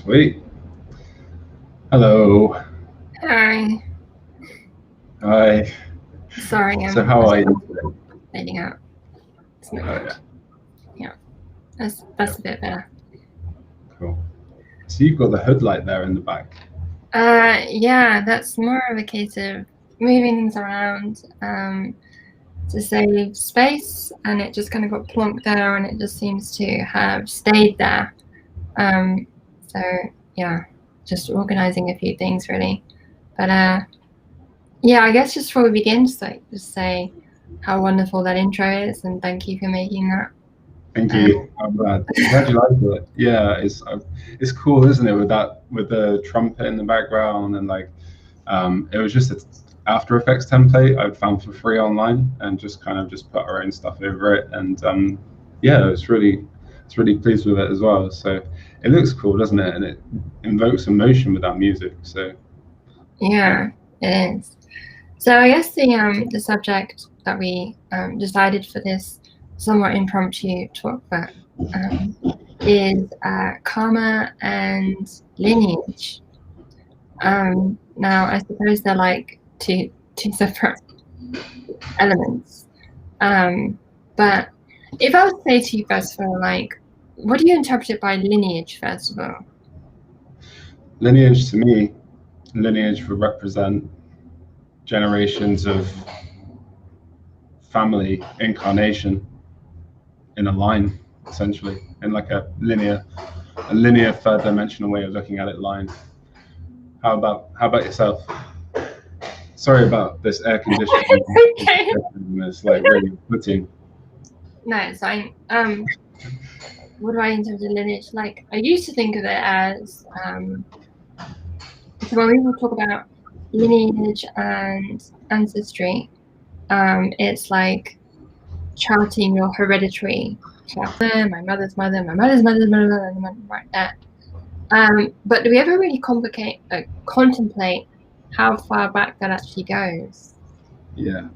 Sweet. Hello. Hi. Hi. Sorry, So how are you today? fading out. It's not Oh good. yeah, Yeah, yeah, that's a bit better. cool. So you've got the hood light there in the back. Yeah, that's more of a case of moving things around to save space, and it just kind of got plonked there, and it just seems to have stayed there. So yeah, just organizing a few things really. But yeah, I guess just before we begin, just say how wonderful that intro is, and thank you for making that. Thank you. I'm glad you liked it. Yeah, it's cool, isn't it? With the trumpet in the background and like, it was just an After Effects template I'd found for free online and just kind of just put our own stuff over it. And yeah, it's really pleased with it as well. So it looks cool, doesn't it? And it invokes emotion with that music. So Yeah, it is. So I guess the subject that we decided for this somewhat impromptu talk about is karma and lineage. Now I suppose they're like two separate elements. But if I would say to you first of all, like, what do you interpret by lineage first of all? lineage to me, lineage would represent generations of family incarnation in a line, essentially, in like a linear third dimensional way of looking at it line. How about yourself? Sorry about this air conditioning. Okay. It's like really putting. No, it's fine. What do I interpret lineage? Like, I used to think of it as so when people talk about lineage and ancestry, it's like charting your hereditary path. My mother's mother, my mother's mother's mother, right there. But do we ever really contemplate how far back that actually goes? Yeah.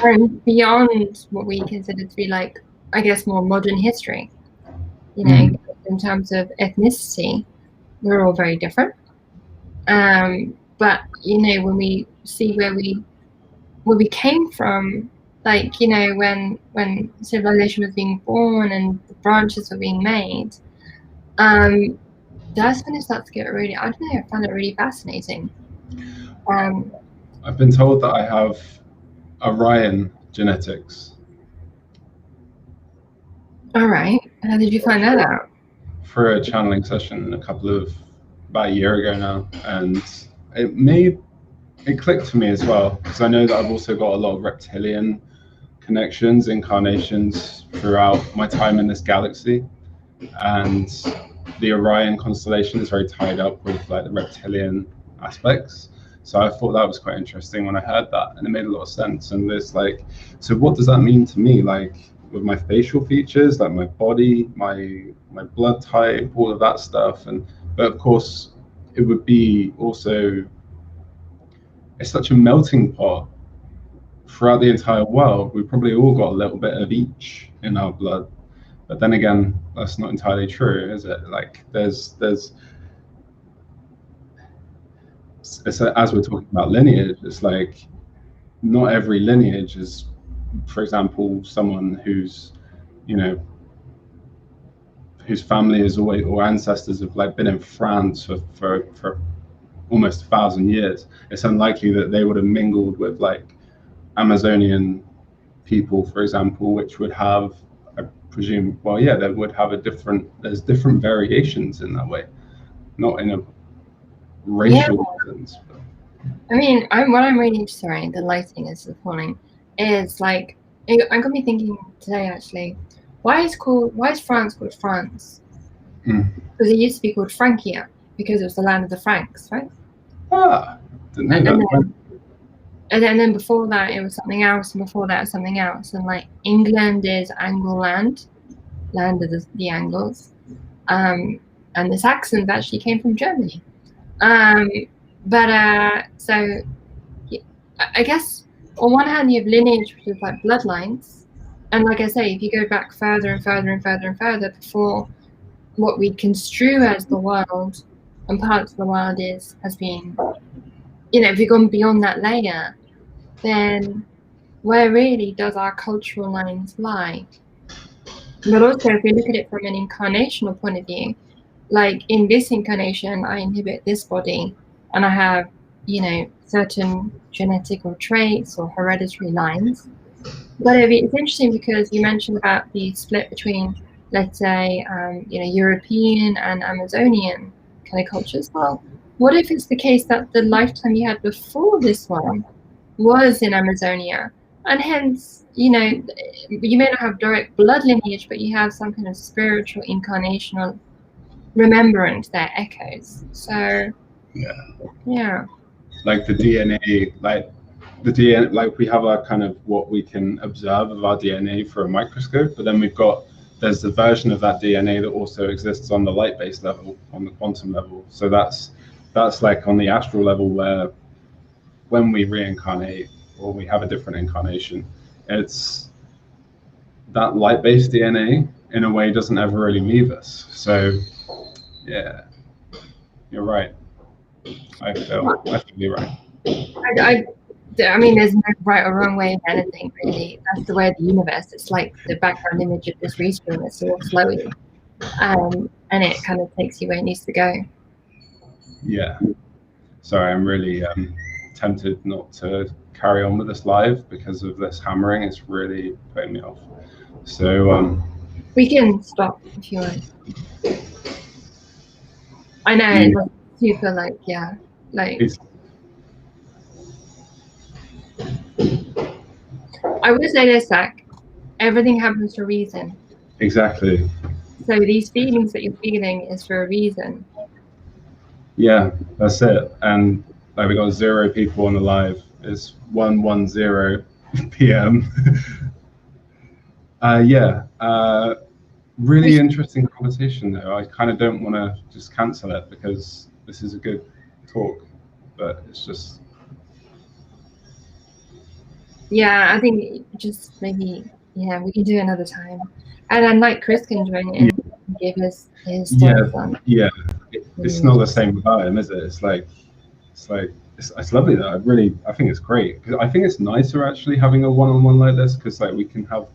And beyond what we consider to be like, I guess, more modern history, Mm. in terms of ethnicity, we're all very different. But when we see where we came from, like when civilization was being born and the branches were being made, that's when it starts to get really, I don't know, I found it really fascinating. I've been told that I have Orion genetics. All right, how did you find that out? For a channeling session about a year ago now, and it clicked for me as well because I know that I've also got a lot of reptilian connections, incarnations throughout my time in this galaxy, and the Orion constellation is very tied up with like the reptilian aspects. So I thought that was quite interesting when I heard that, and it made a lot of sense. And it's like, so what does that mean to me? Like with my facial features, like my body, my blood type, all of that stuff. And but of course, it would be also, it's such a melting pot throughout the entire world. We probably all got a little bit of each in our blood. But then again, that's not entirely true, is it? Like as we're talking about lineage, it's like not every lineage is, for example, someone you know, whose family is always or ancestors have like been in France for almost 1,000 years. It's unlikely that they would have mingled with like Amazonian people, for example, which would have, I presume, well, yeah, they would have there's different variations in that way, not in a racial sense. But I mean, what I'm reading, sorry, the lighting is appalling, is like, I'm gonna be thinking today actually, why is France called France? Because it used to be called Francia, because it was the land of the Franks, right? Didn't know And that. then, then before that it was something else, and before that something else, and like England is Angleland, land of the Angles, and the Saxons actually came from Germany. But so I guess on one hand you have lineage, which is like bloodlines, and like I say, if you go back further and further and further and further before what we construe as the world and parts of the world has been, if we've gone beyond that layer, then where really does our cultural lines lie? But also, if we look at it from an incarnational point of view, like in this incarnation, I inhabit this body and I have, certain genetic or traits or hereditary lines. But it's interesting because you mentioned about the split between, let's say, European and Amazonian kind of cultures. Well, what if it's the case that the lifetime you had before this one was in Amazonia, and hence, you may not have direct blood lineage, but you have some kind of spiritual incarnational remembrance that echoes. So yeah, like the DNA, like we have our kind of what we can observe of our DNA through a microscope, but then there's the version of that DNA that also exists on the light-based level, on the quantum level. So that's like on the astral level, where when we reincarnate or we have a different incarnation, it's that light-based DNA in a way doesn't ever really leave us. So yeah, you're right. I feel you're right. I mean, there's no right or wrong way of anything, really. That's the way of the universe. It's like the background image of this restream that's all flowy, and it kind of takes you where it needs to go. Yeah. Sorry, I'm really tempted not to carry on with this live because of this hammering. It's really putting me off. So we can stop if you want. I know it's like super, I would say this, Zach. Everything happens for a reason. Exactly. So these feelings that you're feeling is for a reason. Yeah, that's it. And like we got 0 people on the live. It's 1:10 p.m. Really interesting conversation though. I kind of don't want to just cancel it because this is a good talk, but it's just. Yeah, I think just maybe, we can do another time. And then like Chris can join in and give his thoughts on. Yeah. It's not the same without him, is it? It's lovely though. I think it's great. Because I think it's nicer actually having a one-on-one like this, because like we can have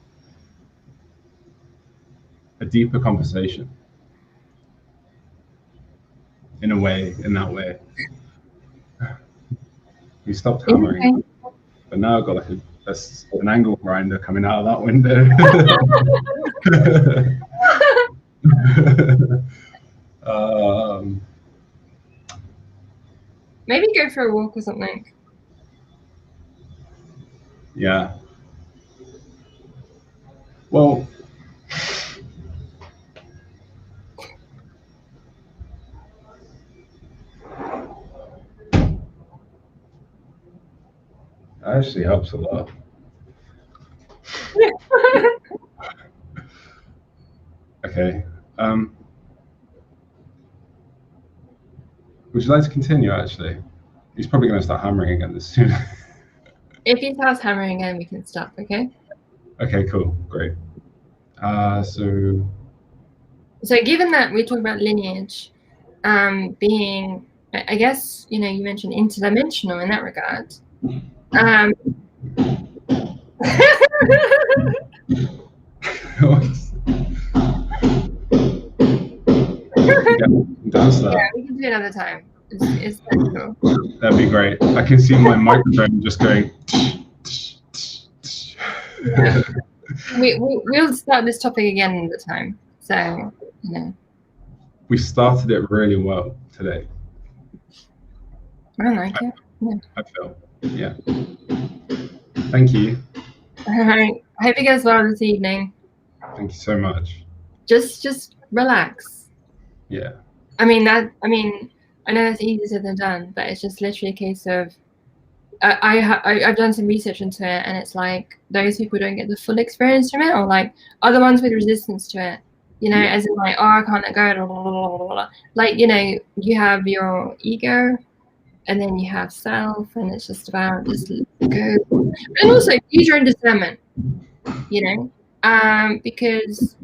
a deeper conversation in that way. We stopped hammering. Okay. But now I've got like an angle grinder coming out of that window. Maybe go for a walk or something. Yeah. Well, that actually helps a lot. Okay. Would you like to continue, actually? He's probably going to start hammering again this soon. If he starts hammering again, we can stop, okay? Okay, cool. Great. So given that we talk about lineage being, I guess, you mentioned interdimensional in that regard. Yeah, we can do it another time. It's cool. That'd be great. I can see my microphone just going. Yeah. We'll start this topic again another time. So, We started it really well today. I like it. Yeah. I feel. Yeah. Thank you. All right. I hope it goes well this evening. Thank you so much. Just relax. Yeah. I know it's easier said than done, but it's just literally a case of I've done some research into it, and it's like those people don't get the full experience from it, or like other ones with resistance to it. As in like, oh, I can't let go. Blah, blah, blah, blah, blah. Like you have your ego, and then you have self, and it's just about just let go, and also use your own discernment. Because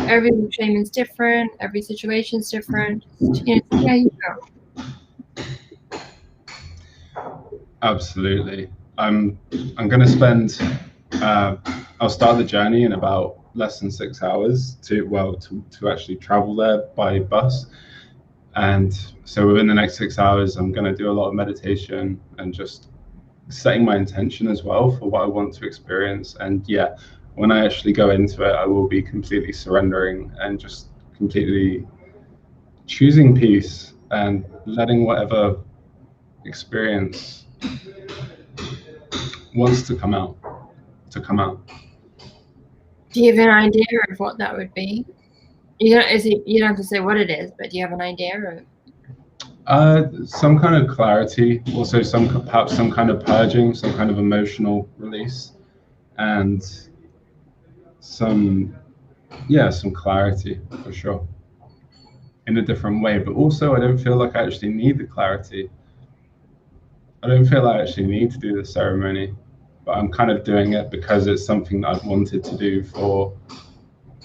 every shaman's different, every situation's different. Just, see how you go. Absolutely. I'm going to spend. I'll start the journey in about less than 6 hours to actually travel there by bus. And so within the next 6 hours, I'm going to do a lot of meditation and just setting my intention as well for what I want to experience. And yeah, when I actually go into it, I will be completely surrendering and just completely choosing peace and letting whatever experience wants to come out. Do you have an idea of what that would be? You don't have to say what it is, but do you have an idea of? Some kind of clarity, also perhaps some kind of purging, some kind of emotional release, and some clarity for sure, in a different way. But also, I don't feel like I actually need the clarity. I don't feel I actually need to do the ceremony, but I'm kind of doing it because it's something that I've wanted to do for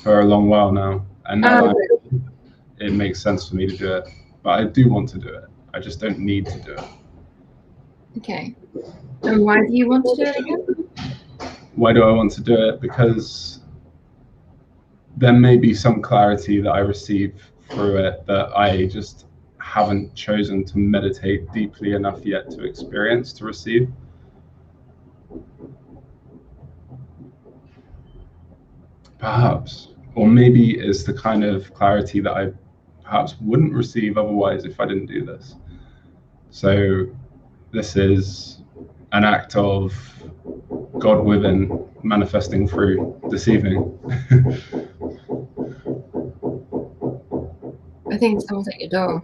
a long while now, and now it makes sense for me to do it. But I do want to do it. I just don't need to do it. Okay. And why do you want to do it again? Why do I want to do it? Because there may be some clarity that I receive through it that I just haven't chosen to meditate deeply enough yet to experience, to receive. Perhaps. Or maybe it's the kind of clarity that I perhaps wouldn't receive otherwise if I didn't do this. So this is an act of God within manifesting through this evening. I think someone's at your door.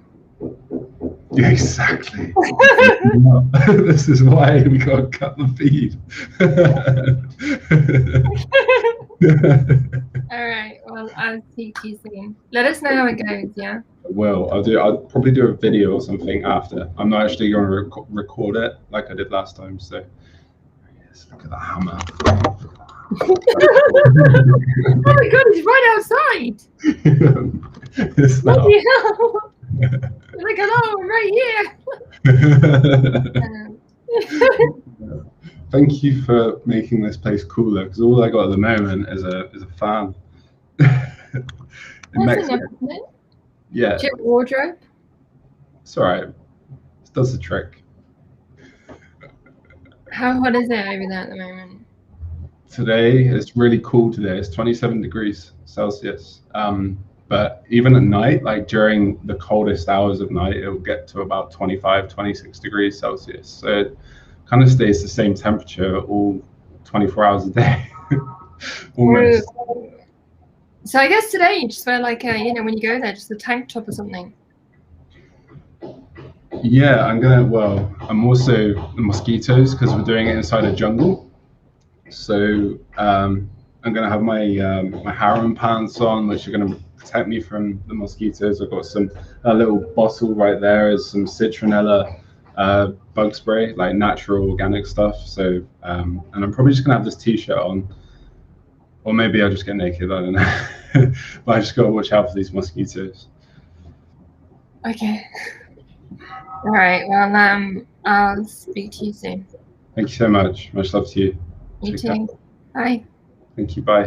Yeah, exactly. This is why we got to cut the feed. All right. Well, I'll speak to you soon. Let us know how it goes. Yeah. I'll probably do a video or something after. I'm not actually going to record it like I did last time. So, yes, look at the hammer. Oh my God! It's right outside. It's not. Bloody hell. Like, hello, I'm right here. Thank you for making this place cooler, because all I got at the moment is a fan. That's enough, isn't it? Yeah. Do you have a wardrobe? It's all right. It does the trick. How hot is it over there at the moment? Today, it's really cool today. It's 27 degrees Celsius. But even at night, like during the coldest hours of night, it will get to about 25, 26 degrees Celsius. So it kind of stays the same temperature all 24 hours a day. Almost. So I guess today you just wear like when you go there, just a tank top or something. Yeah, I'm also the mosquitoes, because we're doing it inside a jungle. So I'm gonna have my my harem pants on, which are gonna protect me from the mosquitoes. I've got a little bottle right there is some citronella bug spray, like natural organic stuff. So and I'm probably just gonna have this t-shirt on, or maybe I'll just get naked, I don't know. But I just gotta watch out for these mosquitoes. Okay. All right. Well, I'll speak to you soon. Thank you so much. Much love to you. You too. Bye. Thank you. Bye.